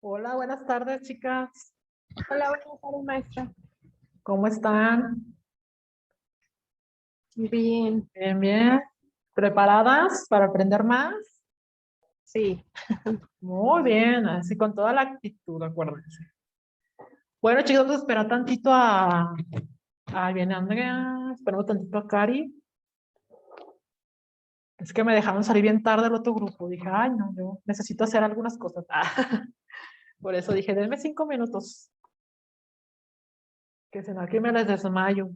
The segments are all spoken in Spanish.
Hola, buenas tardes, chicas. Hola, buenas tardes, maestra. ¿Cómo están? Bien, Bien, bien. ¿Preparadas para aprender más? sí. Muy bien, así con toda la actitud, acuérdense. Bueno, chicos, vamos a esperar tantito a viene Andrea, esperamos tantito a Cari. Es que me dejaron salir bien tarde el otro grupo. Dije, ay, no, yo necesito hacer algunas cosas. Por eso dije, denme 5 minutos, que si no aquí me les desmayo.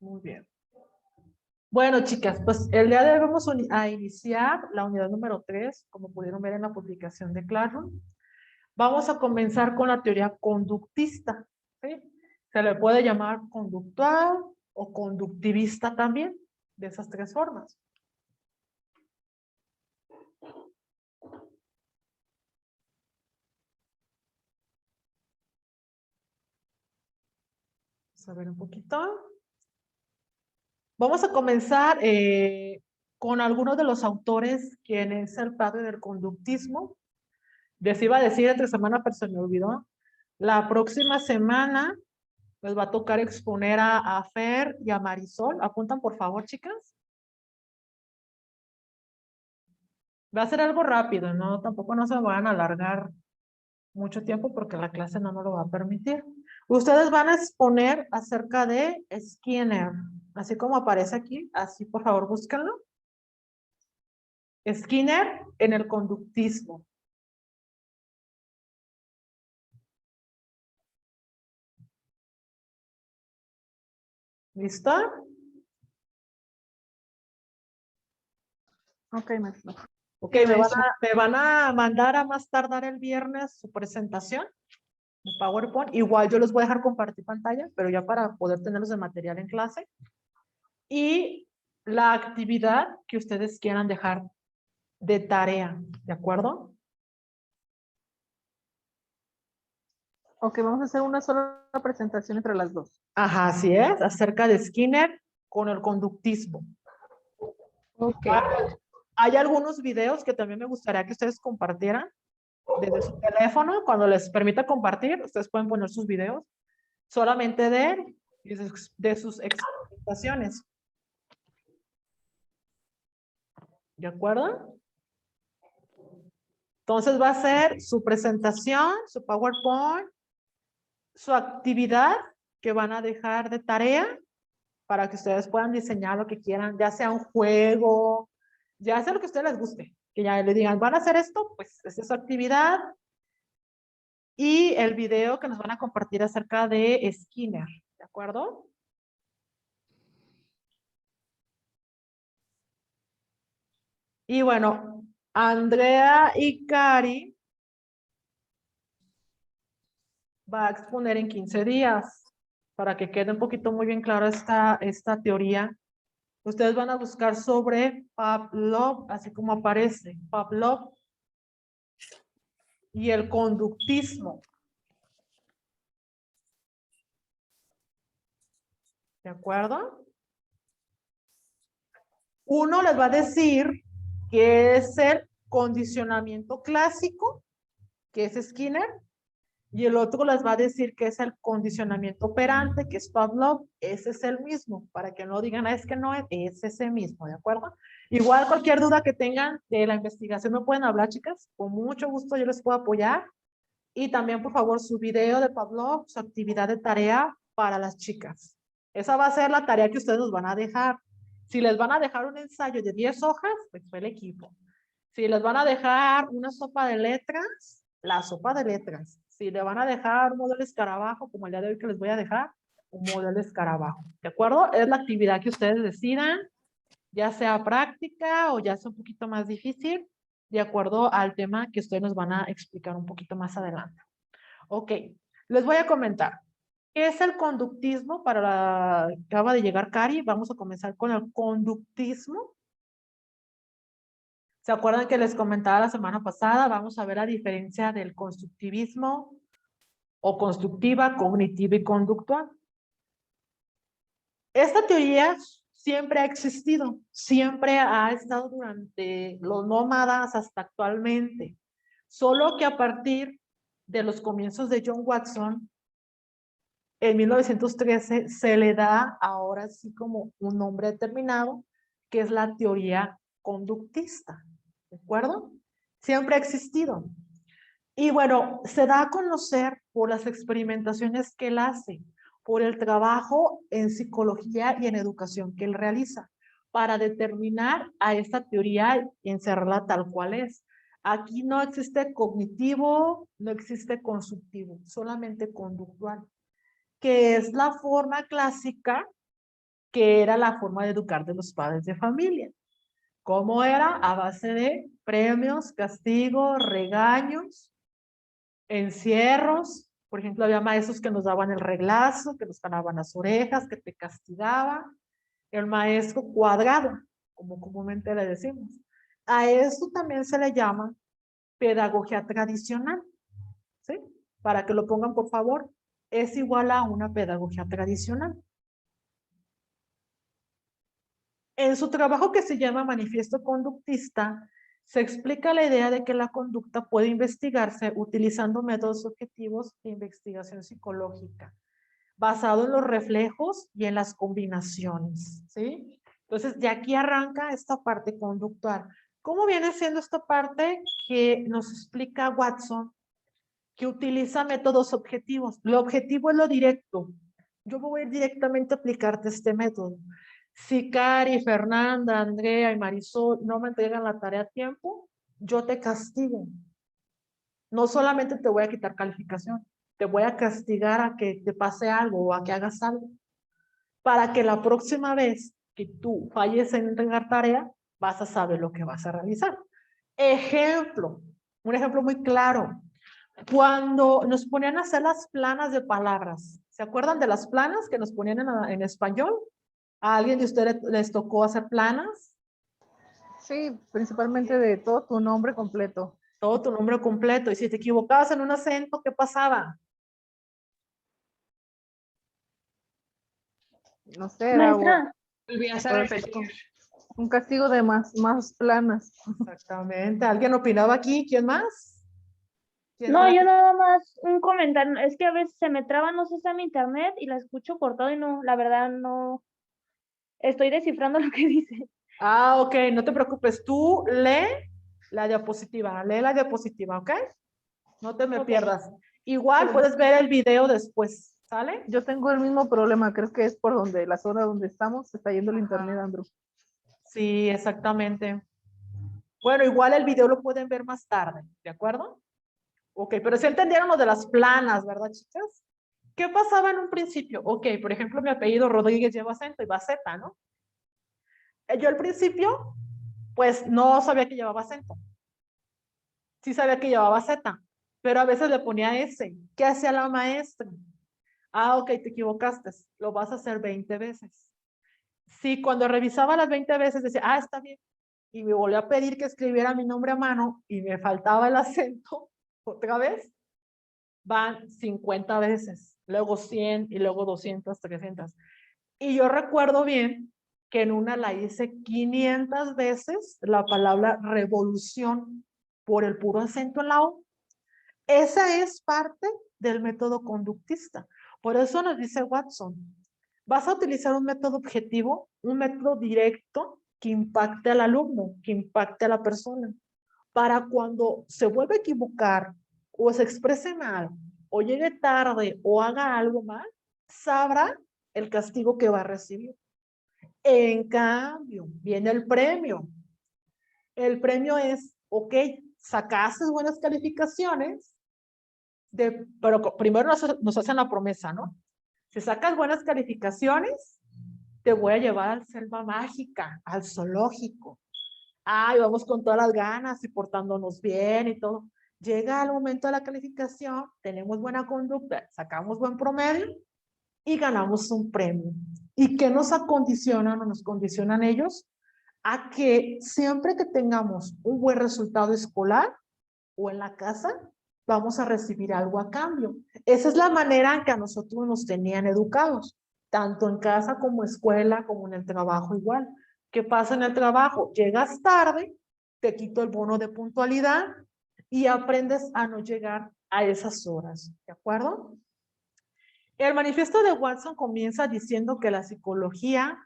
Muy bien. Bueno, chicas, pues el día de hoy vamos a iniciar la unidad número 3, como pudieron ver en la publicación de Classroom. Vamos a comenzar con la teoría conductista, ¿sí? Se le puede llamar conductual o conductivista también, de esas tres formas. Vamos a ver un poquito. Vamos a comenzar con algunos de los autores, quien es el padre del conductismo. Les iba a decir entre semana, pero se me olvidó. La próxima semana les va a tocar exponer a Fer y a Marisol. Apuntan, por favor, chicas. Va a ser algo rápido, ¿no? Tampoco no se van a alargar mucho tiempo porque la clase no nos lo va a permitir. Ustedes van a exponer acerca de Skinner, así como aparece aquí. Así, por favor, búsquenlo. Skinner en el conductismo. ¿Listo? Ok, maestra. Ok, Sí, me van a mandar a más tardar el viernes su presentación de PowerPoint. Igual yo les voy a dejar compartir pantalla, pero ya para poder tenerlos de material en clase. Y la actividad que ustedes quieran dejar de tarea, ¿de acuerdo? Ok, vamos a hacer una sola presentación entre las dos. Ajá, así es, acerca de Skinner con el conductismo. Ok. Hay algunos videos que también me gustaría que ustedes compartieran desde su teléfono. Cuando les permita compartir, ustedes pueden poner sus videos solamente de él y de sus experimentaciones. ¿De acuerdo? Entonces va a ser su presentación, su PowerPoint, su actividad que van a dejar de tarea para que ustedes puedan diseñar lo que quieran, ya sea un juego, ya sea lo que a ustedes les guste, que ya le digan, van a hacer esto, pues esa es su actividad. Y el video que nos van a compartir acerca de Skinner, ¿de acuerdo? Y bueno, Andrea y Cari va a exponer en 15 días para que quede un poquito muy bien claro esta teoría. Ustedes van a buscar sobre Pavlov, así como aparece, Pavlov y el conductismo. ¿De acuerdo? Uno les va a decir que es el condicionamiento clásico, que es Skinner, y el otro les va a decir que es el condicionamiento operante, que es Pavlov. Ese es el mismo, para que no digan, es que no es ese mismo, ¿de acuerdo? Igual cualquier duda que tengan de la investigación me pueden hablar, chicas, con mucho gusto yo les puedo apoyar. Y también, por favor, su video de Pavlov, su actividad de tarea para las chicas. Esa va a ser la tarea que ustedes nos van a dejar. Si les van a dejar un ensayo de 10 hojas, pues fue el equipo. Si les van a dejar una sopa de letras, la sopa de letras. Si le van a dejar un modelo escarabajo, como el día de hoy que les voy a dejar, un modelo escarabajo. ¿De acuerdo? Es la actividad que ustedes decidan, ya sea práctica o ya sea un poquito más difícil, de acuerdo al tema que ustedes nos van a explicar un poquito más adelante. Ok, les voy a comentar. ¿Qué es el conductismo? Para la acaba de llegar Cari, vamos a comenzar con el conductismo. ¿Se acuerdan que les comentaba la semana pasada? Vamos a ver la diferencia del constructivismo o constructiva, cognitiva y conductual. Esta teoría siempre ha existido, siempre ha estado durante los nómadas hasta actualmente. Solo que a partir de los comienzos de John Watson, en 1913 se le da ahora sí como un nombre determinado, que es la teoría conductista, ¿de acuerdo? Siempre ha existido. Y bueno, se da a conocer por las experimentaciones que él hace, por el trabajo en psicología y en educación que él realiza, para determinar a esta teoría y encerrarla tal cual es. Aquí no existe cognitivo, no existe constructivo, solamente conductual, que es la forma clásica que era la forma de educar de los padres de familia. ¿Cómo era? A base de premios, castigos, regaños, encierros. Por ejemplo, había maestros que nos daban el reglazo, que nos jalaban las orejas, que te castigaban. El maestro cuadrado, como comúnmente le decimos. A esto también se le llama pedagogía tradicional, ¿sí? Para que lo pongan, por favor, es igual a una pedagogía tradicional. En su trabajo que se llama Manifiesto Conductista, se explica la idea de que la conducta puede investigarse utilizando métodos objetivos de investigación psicológica, basado en los reflejos y en las combinaciones, ¿sí? Entonces, de aquí arranca esta parte conductual. ¿Cómo viene siendo esta parte que nos explica Watson? Que utiliza métodos objetivos. Lo objetivo es lo directo. Yo me voy a ir directamente a aplicarte este método. Si Cari, Fernanda, Andrea y Marisol no me entregan la tarea a tiempo, yo te castigo. No solamente te voy a quitar calificación, te voy a castigar a que te pase algo o a que hagas algo. Para que la próxima vez que tú falles en entregar tarea, vas a saber lo que vas a realizar. Ejemplo, un ejemplo muy claro. Cuando nos ponían a hacer las planas de palabras, ¿se acuerdan de las planas que nos ponían en español? ¿A alguien de ustedes les tocó hacer planas? Sí, principalmente de todo tu nombre completo. Todo tu nombre completo. Y si te equivocabas en un acento, ¿qué pasaba? No sé, era Maestra, volvías a repetir. un castigo de más planas. Exactamente. ¿Alguien opinaba aquí? ¿Quién más? ¿Quién no, era? yo nada más un comentario. Es que a veces se me traba, no sé si está mi internet y la escucho cortado y no, la verdad no estoy descifrando lo que dice. Ah, ok, no te preocupes. Tú lee la diapositiva, ¿ok? No te me Ok. pierdas. Igual puedes ver el video después, ¿sale? Yo tengo el mismo problema, creo que es por donde la zona donde estamos se está yendo el internet, Andrew. Sí, exactamente. Bueno, igual el video lo pueden ver más tarde, ¿de acuerdo? Ok, pero sí entendieron lo de las planas, ¿verdad, chicas? ¿Qué pasaba en un principio? Ok, por ejemplo, mi apellido Rodríguez lleva acento y va Z, ¿no? Yo al principio, pues no sabía que llevaba acento. Sí sabía que llevaba Z, pero a veces le ponía S. ¿Qué hacía la maestra? Ah, ok, te equivocaste. Lo vas a hacer 20 veces. Sí, cuando revisaba las 20 veces decía, ah, está bien. Y me volvió a pedir que escribiera mi nombre a mano y me faltaba el acento otra vez. Van 50 veces, luego 100 y luego 200, 300. Y yo recuerdo bien que en una la hice 500 veces la palabra revolución por el puro acento en la O. Esa es parte del método conductista. Por eso nos dice Watson, vas a utilizar un método objetivo, un método directo que impacte al alumno, que impacte a la persona, para cuando se vuelva a equivocar o se exprese mal o llegue tarde o haga algo mal, sabrá el castigo que va a recibir. En cambio, viene el premio. El premio es, ok, sacaste buenas calificaciones, pero primero nos hacen la promesa, ¿no? Si sacas buenas calificaciones, te voy a llevar al selva mágica, al zoológico. Ay, vamos con todas las ganas y portándonos bien y todo. Llega el momento de la calificación, tenemos buena conducta, sacamos buen promedio y ganamos un premio. ¿Y qué nos acondicionan o nos condicionan ellos? A que siempre que tengamos un buen resultado escolar o en la casa, vamos a recibir algo a cambio. Esa es la manera en que a nosotros nos tenían educados. tanto en casa como escuela, como en el trabajo igual. ¿Qué pasa en el trabajo? Llegas tarde, te quito el bono de puntualidad y aprendes a no llegar a esas horas, ¿de acuerdo? El manifiesto de Watson comienza diciendo que la psicología,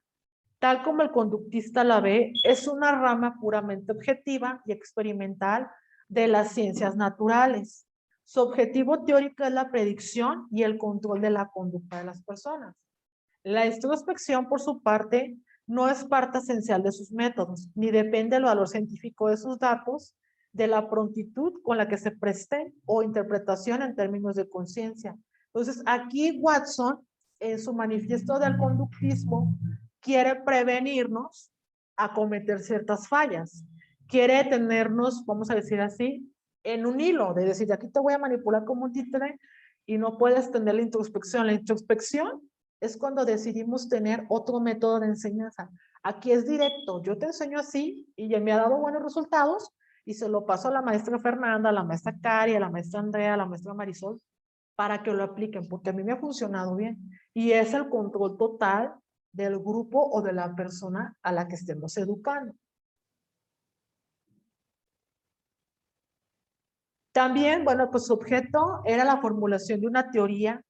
tal como el conductista la ve, es una rama puramente objetiva y experimental de las ciencias naturales. Su objetivo teórico es la predicción y el control de la conducta de las personas. La introspección, por su parte, no es parte esencial de sus métodos, ni depende del valor científico de sus datos, de la prontitud con la que se presten o interpretación en términos de conciencia. Entonces, aquí Watson, en su manifiesto del conductismo, quiere prevenirnos a cometer ciertas fallas. Quiere tenernos, vamos a decir así, en un hilo, de decir, aquí te voy a manipular como un títere y no puedes tener la introspección. La introspección es cuando decidimos tener otro método de enseñanza. Aquí es directo, yo te enseño así y ya me ha dado buenos resultados y se lo paso a la maestra Fernanda, a la maestra Cari, a la maestra Andrea, a la maestra Marisol, para que lo apliquen, porque a mí me ha funcionado bien. Y es el control total del grupo o de la persona a la que estemos educando. También, bueno, pues su objeto era la formulación de una teoría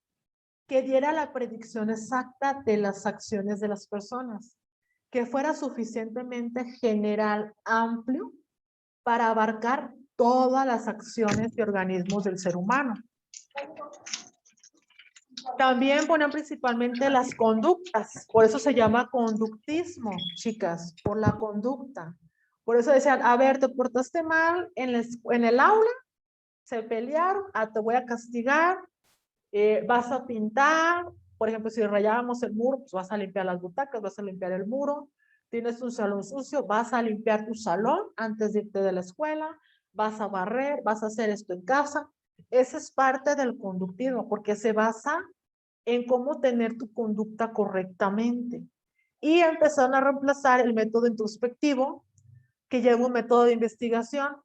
que diera la predicción exacta de las acciones de las personas, que fuera suficientemente general, amplio, para abarcar todas las acciones y organismos del ser humano. También ponen principalmente las conductas, por eso se llama conductismo, chicas, por la conducta. Por eso decían, a ver, te portaste mal en el aula, se pelearon, te voy a castigar, vas a pintar, por ejemplo, si rayábamos el muro, pues vas a limpiar las butacas, vas a limpiar el muro, tienes un salón sucio, vas a limpiar tu salón antes de irte de la escuela, vas a barrer, vas a hacer esto en casa. Esa es parte del conductismo, porque se basa en cómo tener tu conducta correctamente. Y empezaron a reemplazar el método introspectivo, que lleva un método de investigación.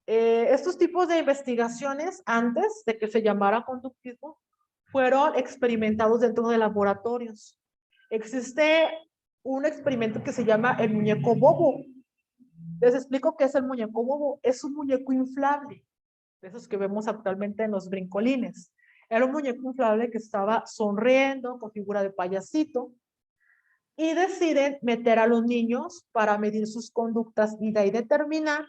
Estos tipos de investigaciones, antes de que se llamara conductismo, fueron experimentados dentro de laboratorios. Existe un experimento que se llama el muñeco bobo. Les explico qué es el muñeco bobo. Es un muñeco inflable, de esos que vemos actualmente en los brincolines. Era un muñeco inflable que estaba sonriendo con figura de payasito y deciden meter a los niños para medir sus conductas y de ahí determinar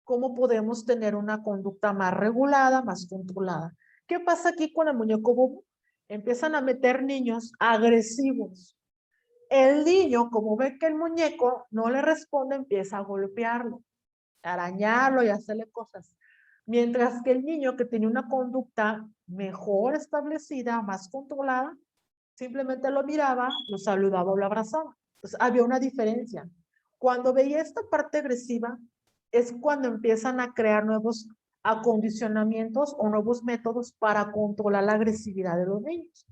cómo podemos tener una conducta más regulada, más controlada. ¿Qué pasa aquí con el muñeco bobo? Empiezan a meter niños agresivos. El niño, como ve que el muñeco no le responde, empieza a golpearlo, arañarlo y hacerle cosas. Mientras que el niño que tenía una conducta mejor establecida, más controlada, simplemente lo miraba, lo saludaba o lo abrazaba. Entonces, había una diferencia. Cuando veía esta parte agresiva, es cuando empiezan a crear nuevos acondicionamientos o nuevos métodos para controlar la agresividad de los niños,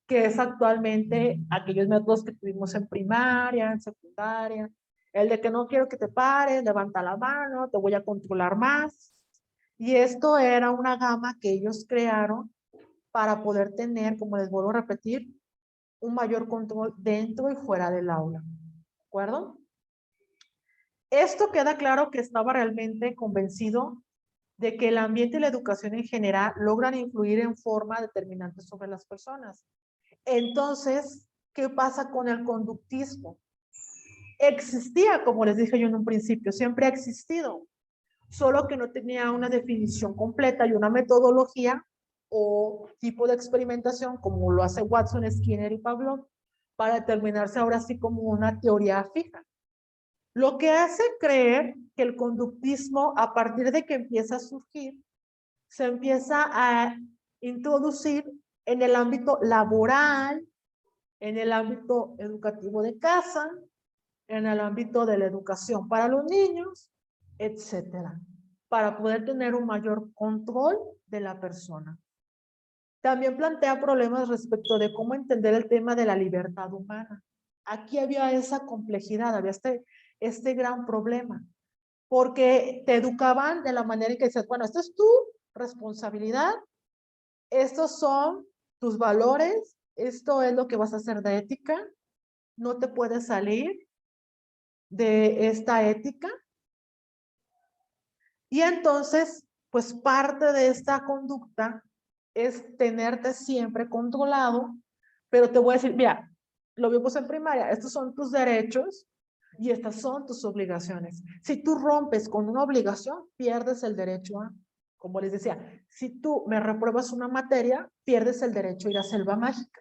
que es actualmente aquellos métodos que tuvimos en primaria, en secundaria, el de que no quiero que te pares, levanta la mano, te voy a controlar más. Y esto era una gama que ellos crearon para poder tener, como les vuelvo a repetir, un mayor control dentro y fuera del aula. ¿De acuerdo? Esto queda claro que estaba realmente convencido de que el ambiente y la educación en general logran influir en forma determinante sobre las personas. Entonces, ¿qué pasa con el conductismo? Existía, como les dije yo en un principio, siempre ha existido, solo que no tenía una definición completa y una metodología o tipo de experimentación como lo hace Watson, Skinner y Pavlov para determinarse ahora sí como una teoría fija. Lo que hace creer que el conductismo, a partir de que empieza a surgir, se empieza a introducir en el ámbito laboral, en el ámbito educativo de casa, en el ámbito de la educación para los niños, etcétera, para poder tener un mayor control de la persona. También plantea problemas respecto de cómo entender el tema de la libertad humana. Aquí había esa complejidad, había este gran problema, porque te educaban de la manera en que dices, bueno, esta es tu responsabilidad, estos son tus valores, esto es lo que vas a hacer de ética, no te puedes salir de esta ética. Y entonces, pues parte de esta conducta es tenerte siempre controlado, pero te voy a decir, mira, lo vimos en primaria, estos son tus derechos y estas son tus obligaciones. Si tú rompes con una obligación, pierdes el derecho a, como les decía, si tú me repruebas una materia, pierdes el derecho a ir a selva mágica.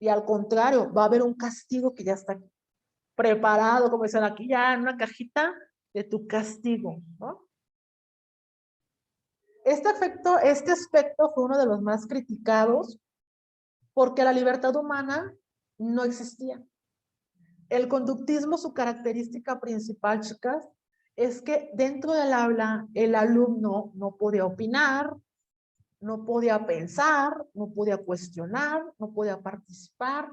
Y al contrario, va a haber un castigo que ya está preparado, como dicen aquí, ya en una cajita de tu castigo, ¿no? Este aspecto fue uno de los más criticados porque la libertad humana no existía. El conductismo, su característica principal, chicas, es que dentro del aula el alumno no podía opinar, no podía pensar, no podía cuestionar, no podía participar.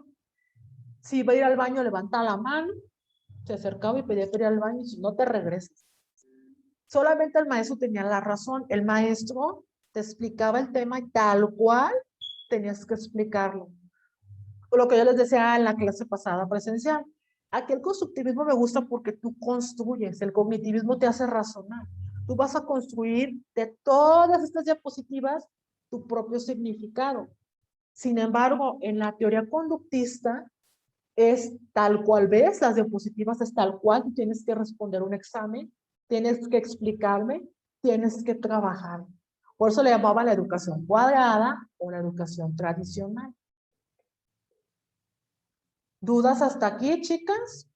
Si iba a ir al baño, levantaba la mano, se acercaba y pedía que ir al baño y si no te regresas. Solamente el maestro tenía la razón. El maestro te explicaba el tema y tal cual tenías que explicarlo. Lo que yo les decía en la clase pasada presencial. Aquí el constructivismo me gusta porque tú construyes, el cognitivismo te hace razonar. Tú vas a construir de todas estas diapositivas tu propio significado. Sin embargo, en la teoría conductista es tal cual ves, las diapositivas es tal cual, tú tienes que responder un examen, tienes que explicarme, tienes que trabajar. Por eso le llamaba la educación cuadrada o la educación tradicional. ¿Dudas hasta aquí, chicas?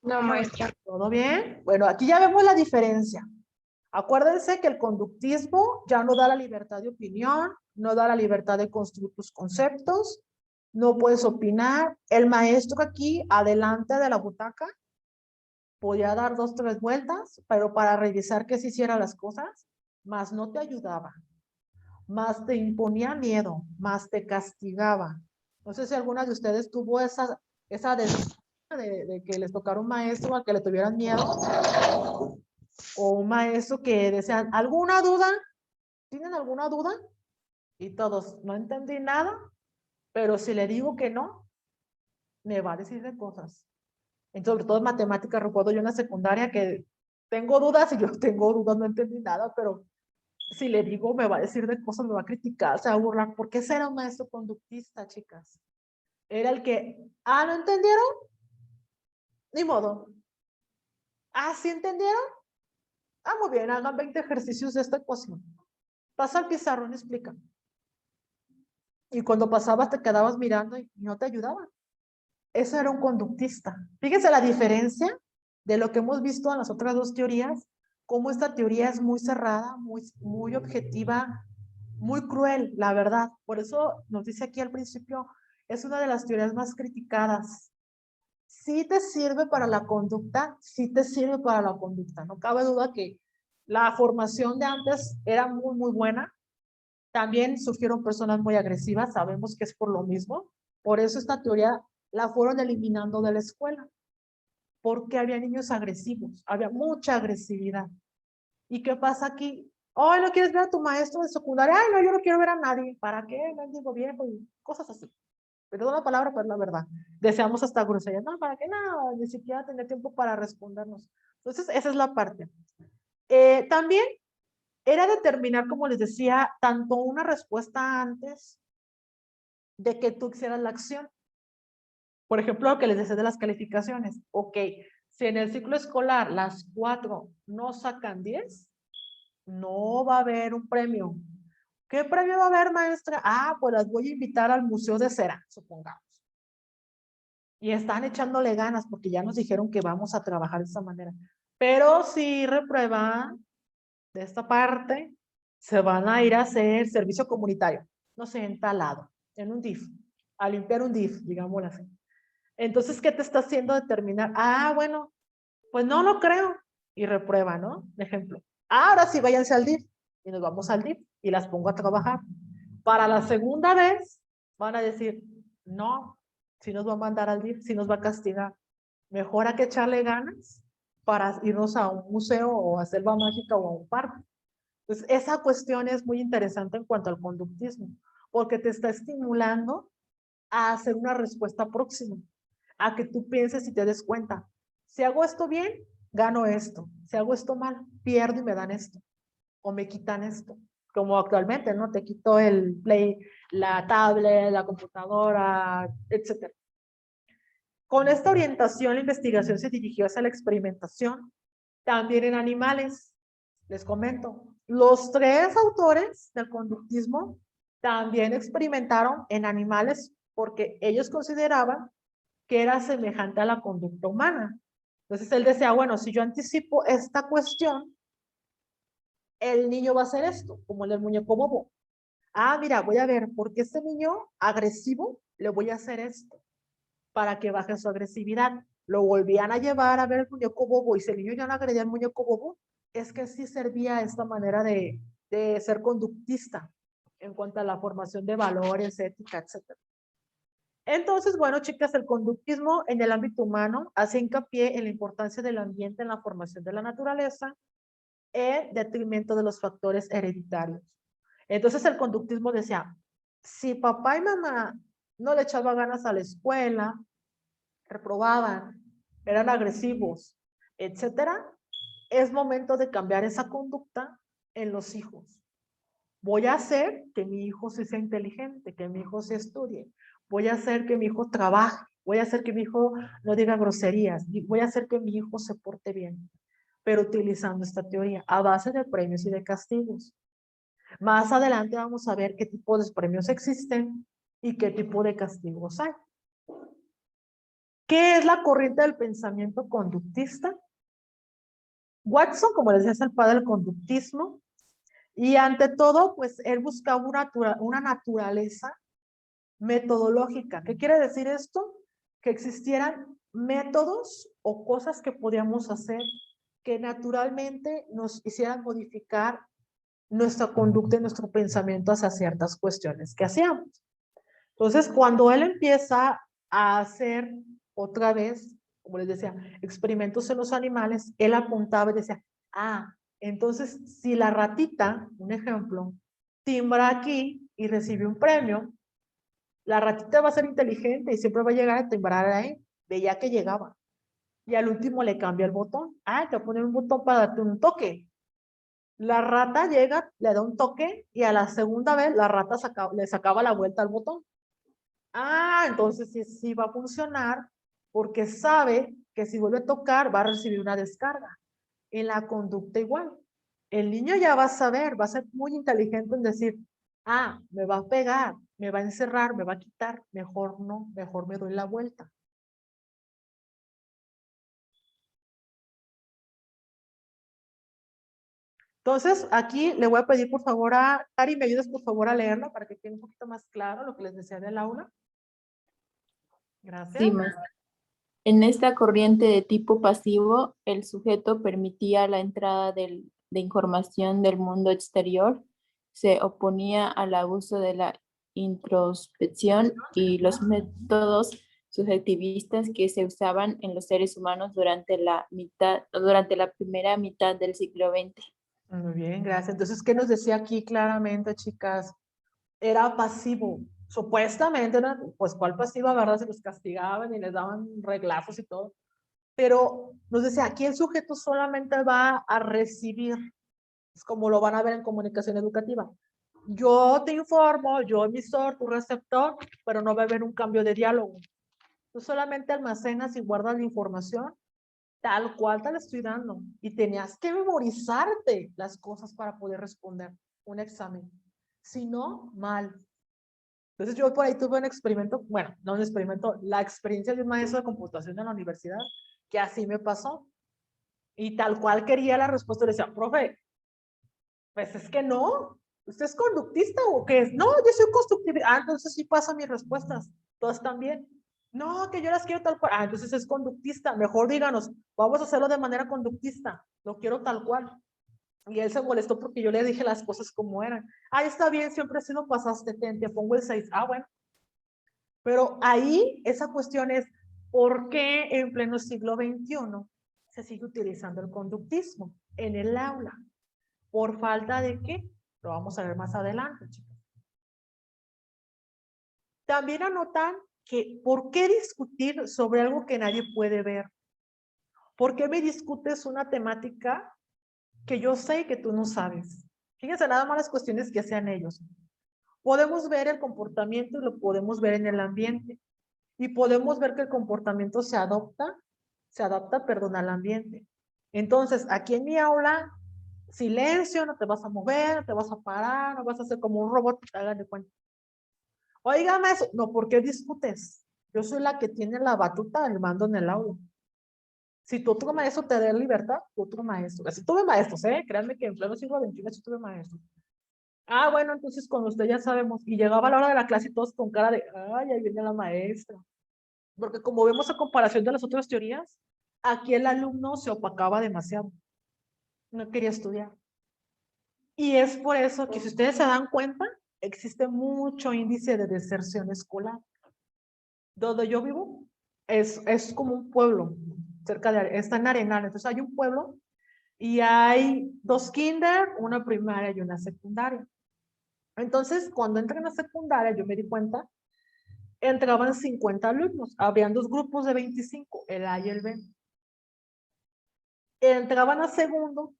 No, maestra. ¿Todo bien? Bueno, aquí ya vemos la diferencia. Acuérdense que el conductismo ya no da la libertad de opinión, no da la libertad de construir tus conceptos, no puedes opinar. El maestro aquí, adelante de la butaca, podía dar 2, 3 vueltas, pero para revisar que se hicieran las cosas, más no te ayudaba, más te imponía miedo, más te castigaba. No sé si alguna de ustedes tuvo esa de que les tocara un maestro al que le tuvieran miedo, o un maestro que decían, ¿alguna duda? ¿Tienen alguna duda? Y todos, no entendí nada, pero si le digo que no, me va a decir de cosas. Entonces, sobre todo en matemáticas, recuerdo yo en la secundaria que tengo dudas y yo tengo dudas, no entendí nada, pero si le digo me va a decir de cosas, me va a criticar, se va a burlar, porque ese era un maestro conductista, chicas. Era el que, ¿no entendieron? Ni modo. ¿Sí entendieron? Muy bien, hagan 20 ejercicios de esta ecuación. Pasa al pizarrón y explica. Y cuando pasabas te quedabas mirando y no te ayudaban. Eso era un conductista. Fíjense la diferencia de lo que hemos visto en las otras dos teorías, cómo esta teoría es muy cerrada, muy objetiva, muy cruel, la verdad. Por eso nos dice aquí al principio, es una de las teorías más criticadas. Sí te sirve para la conducta, sí te sirve para la conducta. No cabe duda que la formación de antes era muy, muy buena. También surgieron personas muy agresivas, sabemos que es por lo mismo. Por eso esta teoría la fueron eliminando de la escuela, porque había niños agresivos, había mucha agresividad. ¿Y qué pasa aquí? Ay, ¿no quieres ver a tu maestro de secundaria? Ay, no, yo no quiero ver a nadie. ¿Para qué? No digo viejo y cosas así. Perdón la palabra, pero es la verdad. Deseamos hasta grosería. No, ¿para qué? No, ni siquiera tener tiempo para respondernos. Entonces, esa es la parte. También era determinar, como les decía, tanto una respuesta antes de que tú hicieras la acción. Por ejemplo, lo que les decía de las calificaciones. Ok, si en el ciclo escolar las 4 no sacan 10, no va a haber un premio. ¿Qué premio va a haber, maestra? Pues las voy a invitar al Museo de Cera, supongamos. Y están echándole ganas porque ya nos dijeron que vamos a trabajar de esta manera. Pero si reprueban de esta parte, se van a ir a hacer servicio comunitario. No sé, en tal lado, en un DIF, a limpiar un DIF, digámoslo así. Entonces, ¿qué te está haciendo determinar? Bueno, pues no lo creo. Y reprueba, ¿no? Ejemplo. Ahora sí, váyanse al DIF. Y nos vamos al DIF y las pongo a trabajar. Para la segunda vez, van a decir, no, si nos va a mandar al DIF, si nos va a castigar. Mejor hay que echarle ganas para irnos a un museo o a selva mágica o a un parque. Entonces, esa cuestión es muy interesante en cuanto al conductismo. porque te está estimulando a hacer una respuesta próxima, a que tú pienses y te des cuenta. Si hago esto bien, gano esto. Si hago esto mal, pierdo y me dan esto. O me quitan esto. Como actualmente, ¿no? Te quito el play, la tablet, la computadora, etc. Con esta orientación, la investigación se dirigió hacia la experimentación, también en animales. Les comento, los 3 autores del conductismo también experimentaron en animales porque ellos consideraban que era semejante a la conducta humana. Entonces él decía, bueno, si yo anticipo esta cuestión, el niño va a hacer esto, como el del muñeco bobo. Ah, mira, voy a ver, porque este niño agresivo le voy a hacer esto para que baje su agresividad. Lo volvían a llevar a ver el muñeco bobo y si el niño ya no agredía al muñeco bobo, es que sí servía esta manera de ser conductista en cuanto a la formación de valores, ética, etc. Entonces, bueno, chicas, el conductismo en el ámbito humano hace hincapié en la importancia del ambiente en la formación de la naturaleza en detrimento de los factores hereditarios. Entonces, el conductismo decía, si papá y mamá no le echaban ganas a la escuela, reprobaban, eran agresivos, etcétera, es momento de cambiar esa conducta en los hijos. Voy a hacer que mi hijo sea inteligente, que mi hijo se estudie. Voy a hacer que mi hijo trabaje. Voy a hacer que mi hijo no diga groserías. Voy a hacer que mi hijo se porte bien. Pero utilizando esta teoría a base de premios y de castigos. Más adelante vamos a ver qué tipo de premios existen y qué tipo de castigos hay. ¿Qué es la corriente del pensamiento conductista? Watson, como les decía, es el padre del conductismo. Y ante todo, pues él buscaba una naturaleza metodológica. ¿Qué quiere decir esto? Que existieran métodos o cosas que podíamos hacer que naturalmente nos hicieran modificar nuestra conducta y nuestro pensamiento hacia ciertas cuestiones que hacíamos. Entonces, cuando él empieza a hacer otra vez, como les decía, experimentos en los animales, él apuntaba y decía, ah, entonces si la ratita, un ejemplo, timbra aquí y recibe un premio, la ratita va a ser inteligente y siempre va a llegar a timbrar ahí. Veía que llegaba. Y al último le cambia el botón. Ah, te voy a poner un botón para darte un toque. La rata llega, le da un toque y a la segunda vez la rata le sacaba la vuelta al botón. Ah, entonces sí va a funcionar porque sabe que si vuelve a tocar va a recibir una descarga. En la conducta igual. El niño ya va a saber, va a ser muy inteligente en decir, ah, me va a pegar, me va a encerrar, me va a quitar, mejor no, mejor me doy la vuelta. Entonces, aquí le voy a pedir por favor a Cari, me ayudes por favor a leerlo para que quede un poquito más claro lo que les decía del aula. Gracias. Sí, maestra. En esta corriente de tipo pasivo, el sujeto permitía la entrada de información del mundo exterior, se oponía al abuso de la introspección y los métodos subjetivistas que se usaban en los seres humanos durante la primera mitad del siglo XX. Muy bien, gracias. Entonces, ¿qué nos decía aquí claramente, chicas? Era pasivo. Supuestamente, ¿no? Pues, ¿cuál pasiva, verdad? Se los castigaban y les daban reglazos y todo. Pero nos decía, aquí el sujeto solamente va a recibir. Es como lo van a ver en comunicación educativa. Yo te informo, yo emisor, tu receptor, pero no va a haber un cambio de diálogo. Tú solamente almacenas y guardas la información tal cual te la estoy dando. Y tenías que memorizarte las cosas para poder responder un examen. Si no, mal. Entonces yo por ahí tuve un experimento, bueno, no un experimento, la experiencia de un maestro de computación en la universidad, que así me pasó. Y tal cual quería la respuesta, le decía, profe, pues es que no, ¿usted es conductista o qué es? No, yo soy constructivista. Ah, entonces sí pasa mis respuestas, todas también. No, que yo las quiero tal cual. Ah, entonces es conductista. Mejor díganos, vamos a hacerlo de manera conductista. Lo quiero tal cual. Y él se molestó porque yo le dije las cosas como eran. Ah, está bien, siempre si no pasaste, te pongo el 6. Ah, bueno. Pero ahí esa cuestión es, ¿por qué en pleno siglo XXI se sigue utilizando el conductismo en el aula? ¿Por falta de qué? Lo vamos a ver más adelante, chicos. También anotan que ¿por qué discutir sobre algo que nadie puede ver? ¿Por qué me discutes una temática que yo sé y que tú no sabes? Fíjense nada más las cuestiones que hacían ellos. Podemos ver el comportamiento y lo podemos ver en el ambiente. Y podemos ver que el comportamiento se adapta, perdón, al ambiente. Entonces, aquí en mi aula, silencio, no te vas a mover, no te vas a parar, no vas a hacer como un robot, hagan de cuenta. Oiga, maestro, no, ¿por qué discutes? Yo soy la que tiene la batuta del mando en el aula. Si tu otro maestro te da libertad, tu otro maestro. Así tuve maestros, créanme que en pleno siglo XXI sí tuve maestros. Ah, bueno, entonces con usted ya sabemos. Y llegaba a la hora de la clase y todos con cara de, ay, ahí viene la maestra. Porque como vemos a comparación de las otras teorías, aquí el alumno se opacaba demasiado. No quería estudiar. Y es por eso que si ustedes se dan cuenta, existe mucho índice de deserción escolar. Donde yo vivo es como un pueblo, está en Arenal. Entonces hay un pueblo y hay 2 kinder, una primaria y una secundaria. Entonces, cuando entré en la secundaria, yo me di cuenta, entraban 50 alumnos, habrían 2 grupos de 25, el A y el B. Entraban a segundo,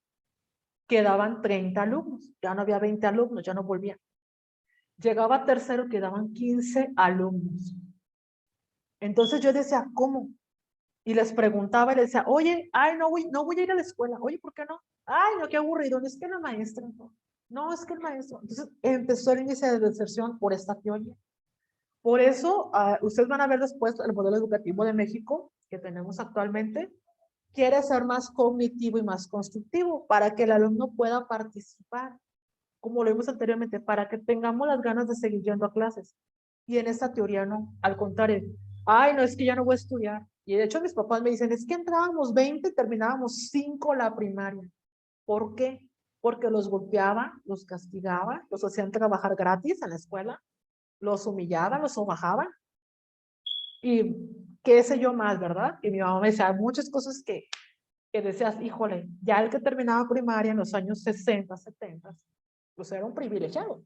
quedaban 30 alumnos, ya no había 20 alumnos, ya no volvían. Llegaba a tercero, quedaban 15 alumnos. Entonces yo decía, ¿cómo? Y les preguntaba y les decía, oye, ay, no voy a ir a la escuela. Oye, ¿por qué no? Ay, no, qué aburrido. Es que la maestra. No, es que el maestro. Entonces empezó el índice de deserción por esta teoría. Por eso, ustedes van a ver después el modelo educativo de México que tenemos actualmente. Quiere ser más cognitivo y más constructivo para que el alumno pueda participar, como lo vimos anteriormente, para que tengamos las ganas de seguir yendo a clases. Y en esta teoría no, al contrario. Ay, no, es que ya no voy a estudiar. Y de hecho mis papás me dicen, es que entrábamos 20 y terminábamos 5 la primaria. ¿Por qué? Porque los golpeaban, los castigaban, los hacían trabajar gratis en la escuela, los humillaban, los sobajaban. Y qué sé yo más, ¿verdad? Y mi mamá me decía muchas cosas que decías, híjole, ya el que terminaba primaria en los años 60, 70, pues era un privilegiado,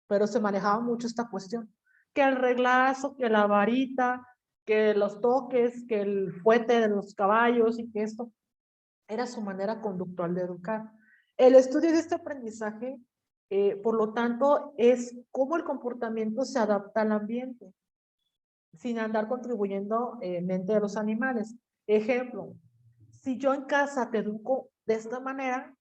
pero se manejaba mucho esta cuestión, que el reglazo, que la varita, que los toques, que el fuete de los caballos y que esto era su manera conductual de educar. El estudio de este aprendizaje, por lo tanto, es cómo el comportamiento se adapta al ambiente, sin andar contribuyendo en mente de los animales. Ejemplo, si yo en casa te educo de esta manera,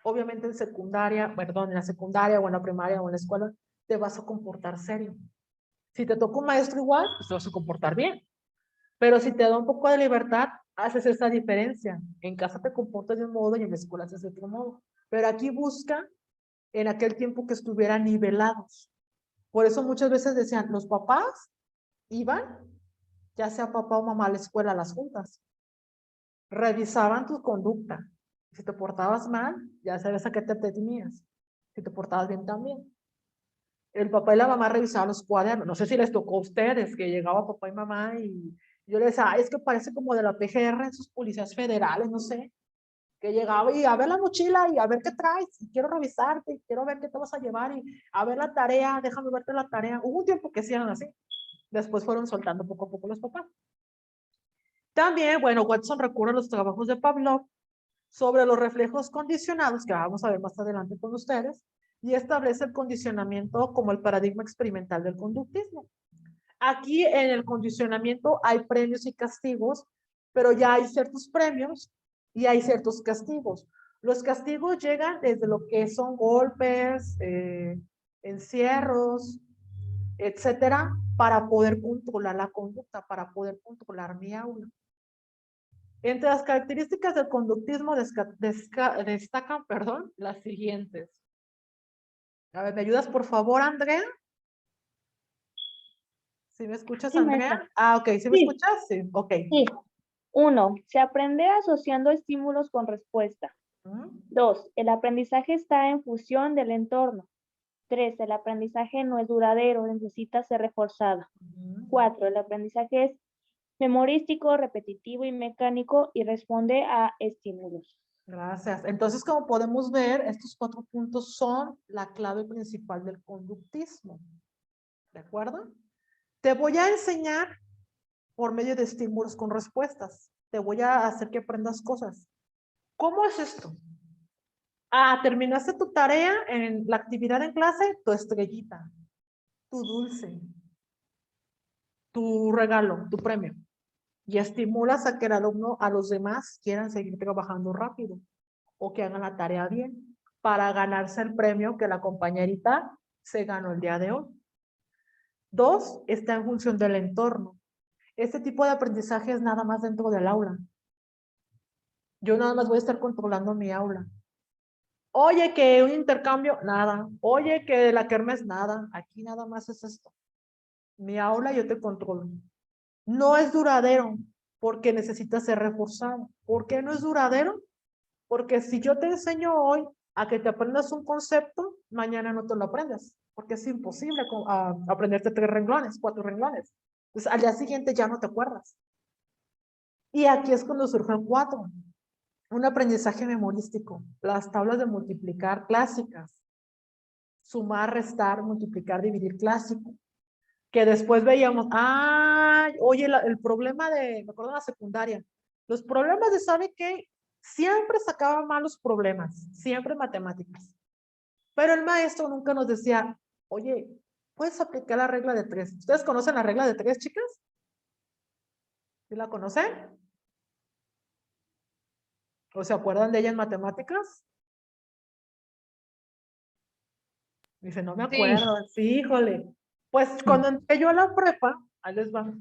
obviamente en secundaria, perdón, en la secundaria o en la primaria o en la escuela, te vas a comportar serio. Si te toca un maestro igual, pues te vas a comportar bien. Pero si te da un poco de libertad, haces esa diferencia. En casa te comportas de un modo y en la escuela haces de otro modo. Pero aquí busca en aquel tiempo que estuvieran nivelados. Por eso muchas veces decían, los papás iban, ya sea papá o mamá, a la escuela, a las juntas. Revisaban tu conducta. Si te portabas mal, ya sabes a qué te tenías. Si te portabas bien también. El papá y la mamá revisaban los cuadernos. No sé si les tocó a ustedes que llegaba papá y mamá y yo les decía, es que parece como de la PGR, esos policías federales, no sé, que llegaba y a ver la mochila y a ver qué traes, y quiero revisarte, y quiero ver qué te vas a llevar, y a ver la tarea, déjame verte la tarea. Hubo un tiempo que hacían así. Después fueron soltando poco a poco los papás. También, bueno, Watson recurre a los trabajos de Pavlov sobre los reflejos condicionados, que vamos a ver más adelante con ustedes, y establece el condicionamiento como el paradigma experimental del conductismo. Aquí en el condicionamiento hay premios y castigos, pero ya hay ciertos premios y hay ciertos castigos. Los castigos llegan desde lo que son golpes, encierros, etcétera, para poder controlar la conducta, para poder controlar mi aula. Entre las características del conductismo destacan, las siguientes. A ver, ¿me ayudas por favor, Andrea? ¿Sí me escuchas, Sí, Andrea? maestra. Ah, ok, ¿sí me Sí. escuchas? Sí, ok. Sí. 1. Se aprende asociando estímulos con respuesta. 2. El aprendizaje está en función del entorno. 3. El aprendizaje no es duradero, necesita ser reforzado. 4. El aprendizaje es memorístico, repetitivo y mecánico y responde a estímulos. Gracias. Entonces, como podemos ver, estos 4 puntos son la clave principal del conductismo. ¿De acuerdo? Te voy a enseñar por medio de estímulos con respuestas. Te voy a hacer que aprendas cosas. ¿Cómo es esto? Ah, terminaste tu tarea en la actividad en clase, tu estrellita, tu dulce, tu regalo, tu premio. Y estimulas a que el alumno, a los demás, quieran seguir trabajando rápido o que hagan la tarea bien para ganarse el premio que la compañerita se ganó el día de hoy. 2, está en función del entorno. Este tipo de aprendizaje es nada más dentro del aula. Yo nada más voy a estar controlando mi aula. Oye, que un intercambio, nada. Oye, que la kermés, nada. Aquí nada más es esto. Mi aula yo te controlo. No es duradero porque necesita ser reforzado. ¿Por qué no es duradero? Porque si yo te enseño hoy a que te aprendas un concepto, mañana no te lo aprendes. Porque es imposible aprenderte 3 renglones, 4 renglones. Entonces, al día siguiente ya no te acuerdas. Y aquí es cuando surge el 4. Un aprendizaje memorístico. Las tablas de multiplicar clásicas. Sumar, restar, multiplicar, dividir clásico. Que después veíamos, oye, el problema me acuerdo de la secundaria. Los problemas de, ¿sabe qué? Siempre sacaba malos problemas, siempre matemáticas. Pero el maestro nunca nos decía, oye, ¿puedes aplicar la regla de 3? ¿Ustedes conocen la regla de 3, chicas? ¿Sí la conocen? ¿O se acuerdan de ella en matemáticas? Dice, no me acuerdo. Sí, híjole. Pues cuando entré yo a la prepa, ahí les va,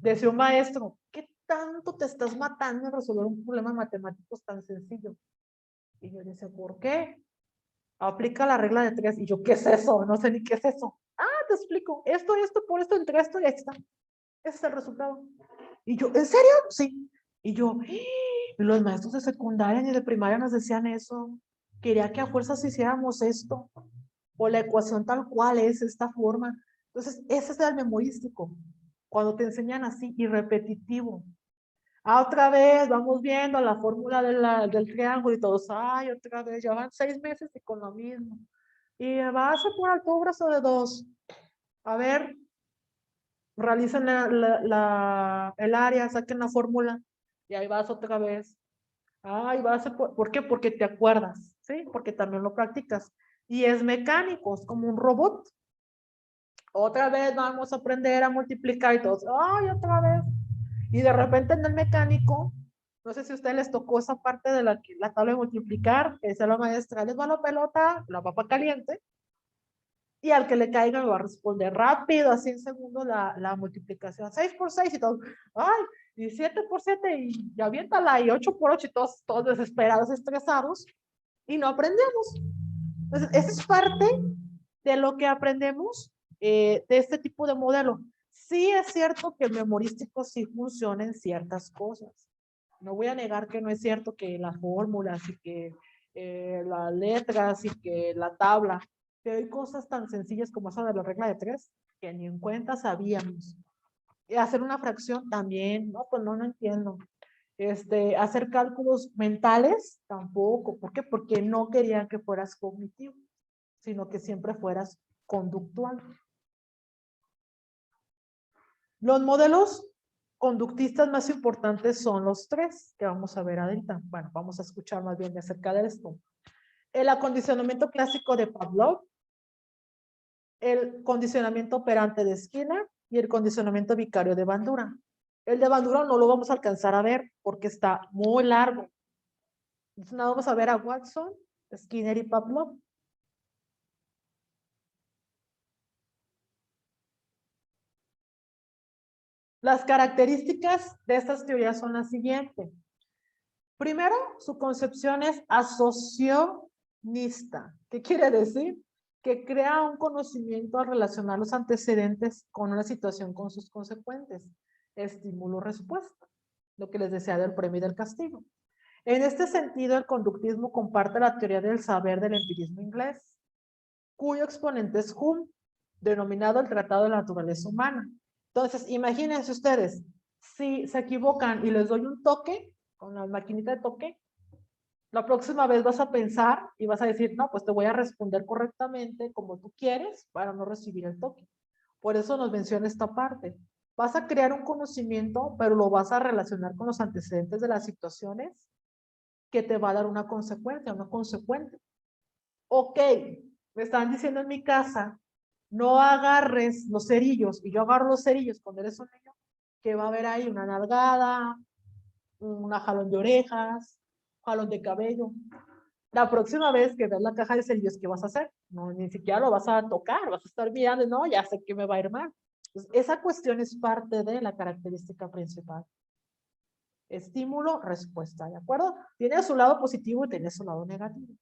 decía un maestro, ¿qué tanto te estás matando en resolver un problema matemático tan sencillo? Y yo decía, ¿por qué? Aplica la regla de 3. Y yo, ¿qué es eso? No sé ni qué es eso. Te explico. Esto, por esto, entre esto y ahí está. Ese es el resultado. Y yo, ¿en serio? Sí. Y yo, y los maestros de secundaria ni de primaria nos decían eso. Quería que a fuerzas hiciéramos esto. O la ecuación tal cual es esta forma. Entonces, ese es el memorístico. Cuando te enseñan así y repetitivo. Otra vez, vamos viendo la fórmula del triángulo y todos, otra vez, ya van 6 meses y con lo mismo. Y vas a poner tu brazo de 2. A ver, realicen el área, saquen la fórmula y ahí vas otra vez. ¿Por qué? Porque te acuerdas, ¿sí? Porque también lo practicas. Y es mecánico, es como un robot. Otra vez vamos a aprender a multiplicar y todos, otra vez. Y de repente en el mecánico, no sé si a ustedes les tocó esa parte de la tabla de multiplicar, que dice la maestra, les va la pelota, la papa caliente, y al que le caiga me va a responder rápido, así en segundos la multiplicación, 6 por 6 y todos, y 7 por 7 y aviéntala, y 8 por 8 y todos desesperados, estresados, y no aprendemos. Entonces, esa es parte de lo que aprendemos de este tipo de modelo. Sí es cierto que el memorístico sí funciona en ciertas cosas. No voy a negar que no es cierto que las fórmulas y que las letras y que la tabla, pero hay cosas tan sencillas como esa de la regla de 3 que ni en cuenta sabíamos. Y hacer una fracción también, no, pues no entiendo. Hacer cálculos mentales tampoco. ¿Por qué? Porque no querían que fueras cognitivo, sino que siempre fueras conductual. Los modelos conductistas más importantes son los 3 que vamos a ver ahorita. Bueno, vamos a escuchar más bien acerca de esto. El acondicionamiento clásico de Pavlov, el condicionamiento operante de Skinner y el condicionamiento vicario de Bandura. El de Bandura no lo vamos a alcanzar a ver porque está muy largo. Entonces, nada, vamos a ver a Watson, Skinner y Pavlov. Las características de estas teorías son las siguientes. Primero, su concepción es asocionista. ¿Qué quiere decir? Que crea un conocimiento al relacionar los antecedentes con una situación con sus consecuentes. Estímulo-respuesta. Lo que les decía del premio y del castigo. En este sentido, el conductismo comparte la teoría del saber del empirismo inglés, cuyo exponente es Hume, denominado el Tratado de la Naturaleza Humana. Entonces, imagínense ustedes, si se equivocan y les doy un toque, con la maquinita de toque, la próxima vez vas a pensar y vas a decir, no, pues te voy a responder correctamente como tú quieres para no recibir el toque. Por eso nos menciona esta parte. Vas a crear un conocimiento, pero lo vas a relacionar con los antecedentes de las situaciones que te va a dar una consecuencia, una consecuente. Ok, me están diciendo en mi casa, no agarres los cerillos, y yo agarro los cerillos cuando eres un niño, que va a haber ahí una nalgada, una jalón de orejas, jalón de cabello. La próxima vez que veas la caja de cerillos, ¿qué vas a hacer? No, ni siquiera lo vas a tocar, vas a estar mirando, no, ya sé que me va a ir mal. Entonces, esa cuestión es parte de la característica principal. Estímulo, respuesta, ¿de acuerdo? Tiene su lado positivo y tiene su lado negativo.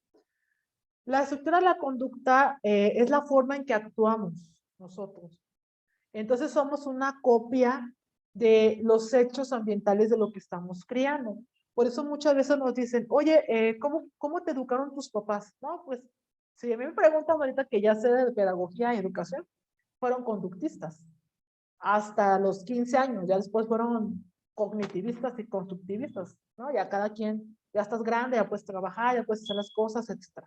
La estructura de la conducta es la forma en que actuamos nosotros. Entonces somos una copia de los hechos ambientales de lo que estamos criando. Por eso muchas veces nos dicen, oye, ¿cómo te educaron tus papás? No, pues, si a mí me preguntan ahorita que ya sé de pedagogía y educación, fueron conductistas. Hasta los 15 años, ya después fueron cognitivistas y constructivistas, ¿no? Ya cada quien, ya estás grande, ya puedes trabajar, ya puedes hacer las cosas, etc.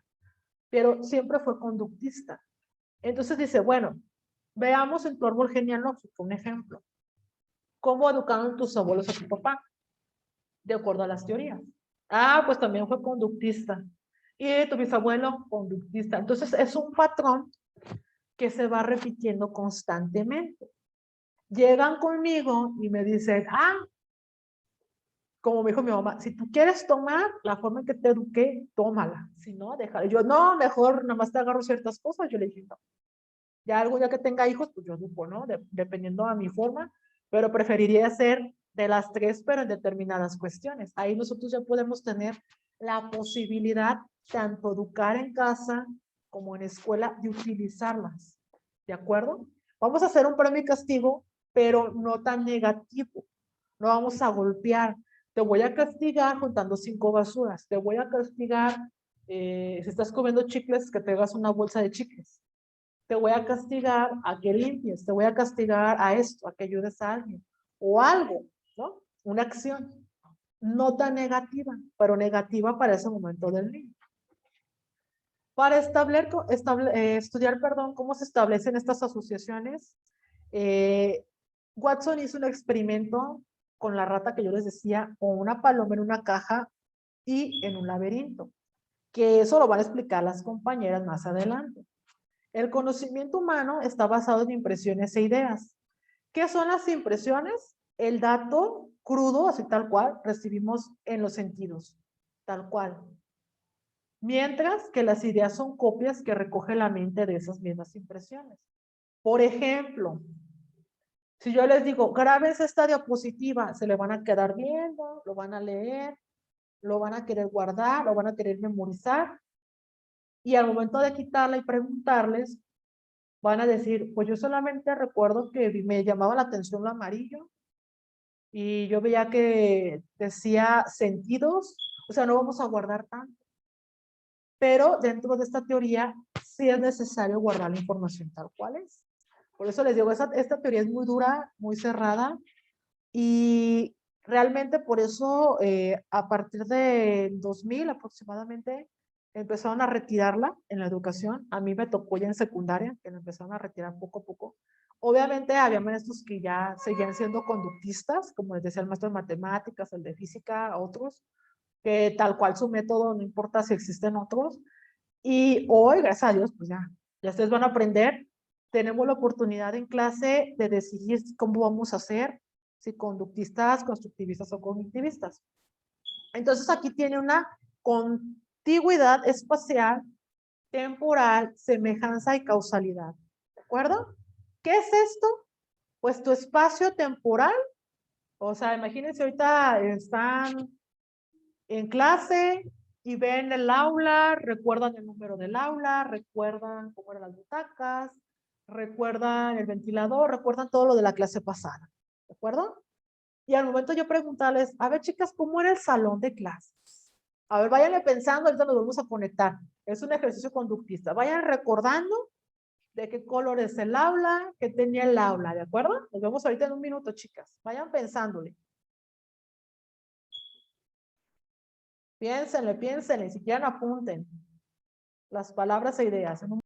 Pero siempre fue conductista. Entonces dice, bueno, veamos en tu árbol genealógico un ejemplo. ¿Cómo educaron tus abuelos a tu papá? De acuerdo a las teorías. Ah, pues también fue conductista. Y tu bisabuelo, conductista. Entonces es un patrón que se va repitiendo constantemente. Llegan conmigo y me dicen, como me dijo mi mamá, si tú quieres tomar la forma en que te eduqué, tómala. Si no, déjala. Yo, no, mejor nada más te agarro ciertas cosas. Yo le dije, no. Ya algún día que tenga hijos, pues yo educo, ¿no? Dependiendo a mi forma, pero preferiría hacer de las tres, pero en determinadas cuestiones. Ahí nosotros ya podemos tener la posibilidad tanto educar en casa como en escuela de utilizarlas. ¿De acuerdo? Vamos a hacer un premio y castigo, pero no tan negativo. No vamos a golpear. Te voy a castigar juntando 5 basuras. Te voy a castigar si estás comiendo chicles, que te hagas una bolsa de chicles. Te voy a castigar a que limpies, te voy a castigar a esto, a que ayudes a alguien, o algo, ¿no? Una acción, no tan negativa, pero negativa para ese momento del niño. Para estudiar, cómo se establecen estas asociaciones, Watson hizo un experimento con la rata que yo les decía, o una paloma en una caja y en un laberinto, que eso lo van a explicar las compañeras más adelante. El conocimiento humano está basado en impresiones e ideas. ¿Qué son las impresiones? El dato crudo, así tal cual, recibimos en los sentidos, tal cual. Mientras que las ideas son copias que recoge la mente de esas mismas impresiones. Por ejemplo, si yo les digo, grabes esta diapositiva, se le van a quedar viendo, lo van a leer, lo van a querer guardar, lo van a querer memorizar. Y al momento de quitarla y preguntarles, van a decir, pues yo solamente recuerdo que me llamaba la atención lo amarillo y yo veía que decía sentidos, o sea, no vamos a guardar tanto. Pero dentro de esta teoría sí es necesario guardar la información tal cual es. Por eso les digo, esta teoría es muy dura, muy cerrada y realmente por eso a partir del 2000 aproximadamente empezaron a retirarla en la educación. A mí me tocó ya en secundaria, que la empezaron a retirar poco a poco. Obviamente había maestros que ya seguían siendo conductistas, como les decía el maestro de matemáticas, el de física, otros, que tal cual su método, no importa si existen otros. Y hoy, gracias a Dios, pues ya ustedes van a aprender. Tenemos la oportunidad en clase de decidir cómo vamos a hacer, si conductistas, constructivistas o cognitivistas. Entonces aquí tiene una contigüidad espacial, temporal, semejanza y causalidad. ¿De acuerdo? ¿Qué es esto? Pues tu espacio temporal, o sea, imagínense ahorita están en clase y ven el aula, recuerdan el número del aula, recuerdan cómo eran las butacas, recuerdan el ventilador, recuerdan todo lo de la clase pasada. ¿De acuerdo? Y al momento yo preguntarles, a ver chicas, ¿cómo era el salón de clases? A ver, váyanle pensando, ahorita nos vamos a conectar. Es un ejercicio conductista. Vayan recordando de qué color es el aula, qué tenía el aula, ¿de acuerdo? Nos vemos ahorita en un minuto, chicas. Vayan pensándole. Piénsenle, si quieren apunten las palabras e ideas.